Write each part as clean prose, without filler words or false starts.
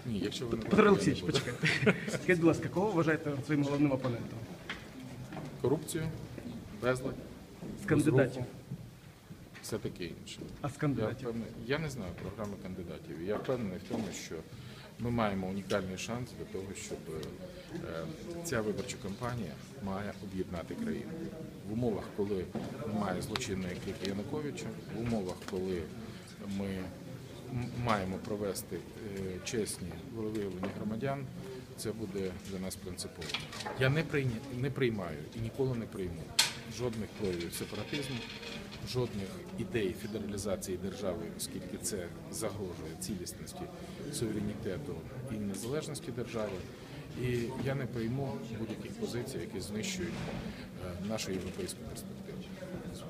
Ні, якщо ви не Петро Олексійович, почекайте. Скажіть, будь ласка, кого вважаєте своїм головним опонентом? Корупцію, безлад, З кандидатів. все таке інше. А з кандидатів? Я не знаю програми кандидатів. Я впевнений в тому, що ми маємо унікальний шанс для того, щоб ця виборча кампанія має об'єднати країну. В умовах, коли немає злочинної кліки Януковича, в умовах, коли ми маємо провести чесні волевиявлення громадян, це буде для нас принципово. Я не приймаю і ніколи не прийму жодних проявів сепаратизму, жодних ідей федералізації держави, оскільки це загрожує цілісності, суверенітету і незалежності держави. І я не прийму будь-яких позицій, які знищують нашу європейську перспективу.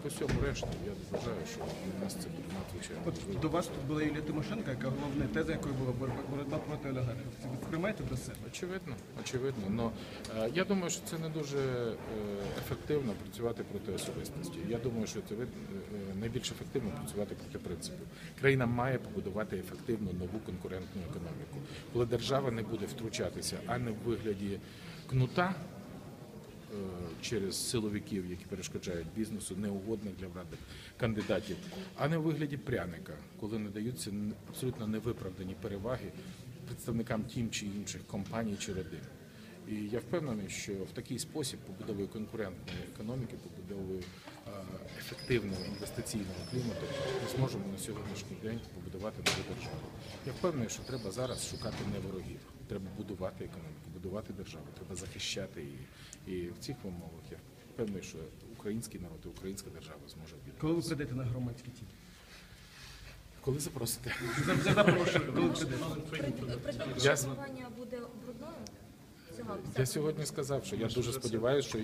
По всьому решту, я вважаю, що для нас це буде надзвичайно важливо. До вас тут була Юлія Тимошенко, яка головна теза якої була боротьба проти олігархів. Це ви сприймаєте до себе? Очевидно. Но я думаю, що це не дуже ефективно працювати проти особистості. Я думаю, що це найбільш ефективно працювати проти принципів. Країна має побудувати ефективну нову конкурентну економіку. Коли держава не буде втручатися, а не в вигляді кнута, через силовиків, які перешкоджають бізнесу, неугодних для влади кандидатів, а не у вигляді пряника, коли надаються абсолютно невиправдані переваги представникам тим чи інших компаній чи родин. І я впевнений, що в такий спосіб побудовою конкурентної економіки, побудовою ефективного інвестиційного клімату ми зможемо на сьогоднішній день побудувати нову державу. Я впевнений, що треба зараз шукати не ворогів, треба будувати економіку, будувати державу, треба захищати її. І в цих умовах я впевнений, що український народ і українська держава зможе об'єднатися. Коли ви прийдете на громадські ті? Коли запросите? Запрошую, коли прийдете? Предбачення буде брудною? Я сьогодні сказав, що я дуже сподіваюся,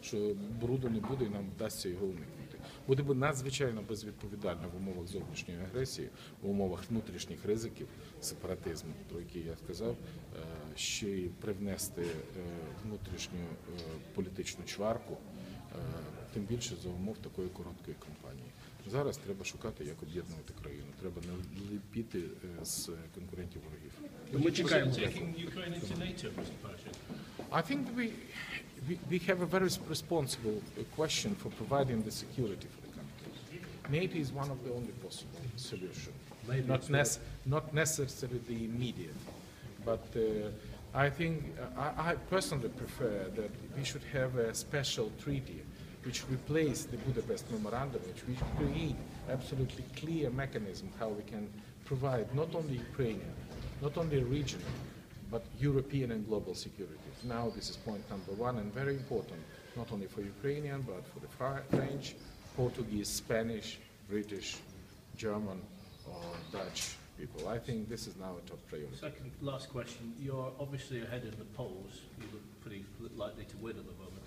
що бруду не буде і нам вдасться його уникнути. Буде б надзвичайно безвідповідально в умовах зовнішньої агресії, в умовах внутрішніх ризиків, сепаратизму, про які я сказав, ще й привнести внутрішню політичну чварку, тим більше за умов такої короткої кампанії. Зараз треба шукати, як об'єднувати країну. Треба не ліпіти з конкурентів ворогів. Ми чекаємо. I think we have a very responsible question for providing the security for the country. NATO is one of the only possible solutions, not necessarily the immediate, but I think I personally prefer that we should have a special treaty which replace the Budapest Memorandum, which we create absolutely clear mechanism how we can provide not only Ukrainian, not only regional, but European and global security. Now this is point number one and very important, not only for Ukrainian, but for the French, Portuguese, Spanish, British, German, or Dutch people. I think this is now a top priority. Second, last question. You're obviously ahead in the polls. You look pretty likely to win at the moment.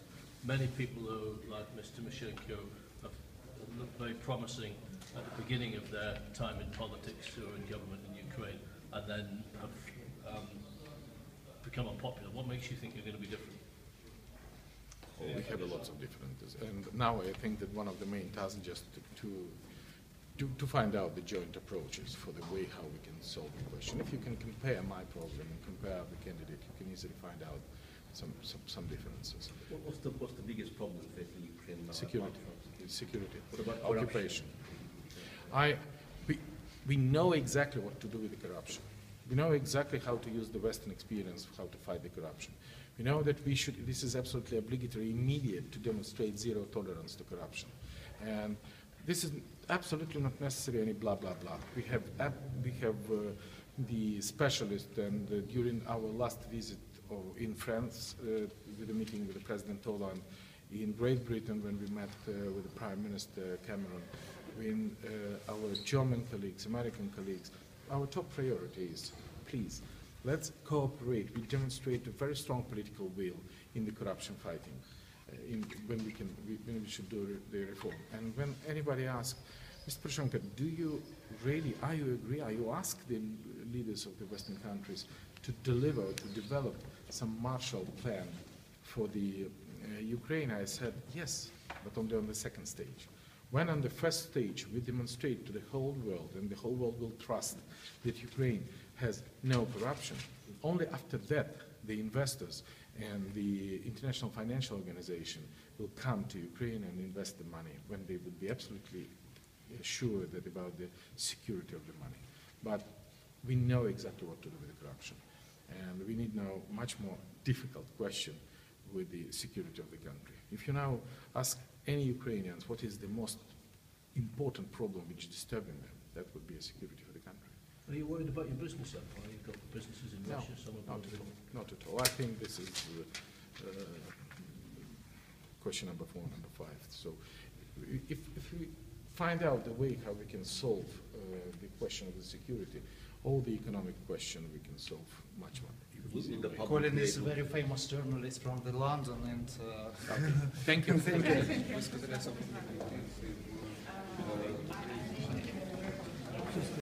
Many people who, like Ms. Tymoshenko, have looked very promising at the beginning of their time in politics or in government in Ukraine, and then have become unpopular. What makes you think you're going to be different? Oh, we have lots of differences, and now I think that one of the main tasks is just to find out the joint approaches for the way how we can solve the question. If you can compare my problem and compare the candidate, you can easily find out some differences. What's the biggest problem facing Ukraine now? Security. What about occupation? We know exactly what to do with the corruption. We know exactly how to use the Western experience of how to fight the corruption. We know that this is absolutely obligatory, immediate, to demonstrate zero tolerance to corruption. And this is absolutely not necessary any blah, blah, blah. We have the specialist, and during our last visit in France, with a meeting with the President Hollande, in Great Britain when we met with the Prime Minister Cameron, with our German colleagues, American colleagues, our top priority is, please, let's cooperate. We demonstrate a very strong political will in the corruption fighting, when we should do the reform. And when anybody asks, Mr. Poрошенko, are you agree? Are you ask the leaders of the Western countries to develop some Marshall Plan for the Ukraine? I said yes, but only on the second stage. When on the first stage we demonstrate to the whole world, and the whole world will trust that Ukraine has no corruption. Only after that, the investors and the international financial organization will come to Ukraine and invest the money when they would be absolutely sure that about the security of the money. But we know exactly what to do with the corruption. And we need now much more difficult question with the security of the country. If you now ask any Ukrainians what is the most important problem which is disturbing them, that would be a security for the country. Are you worried about your business empire? You've got businesses in Russia, some of not them. at all. Not at all. I think this is question number 4, number 5. So if we find out the way how we can solve the question of the security, all the economic question we can solve much more easily. Colin is a very famous journalist from the London, and Thank you. thank you.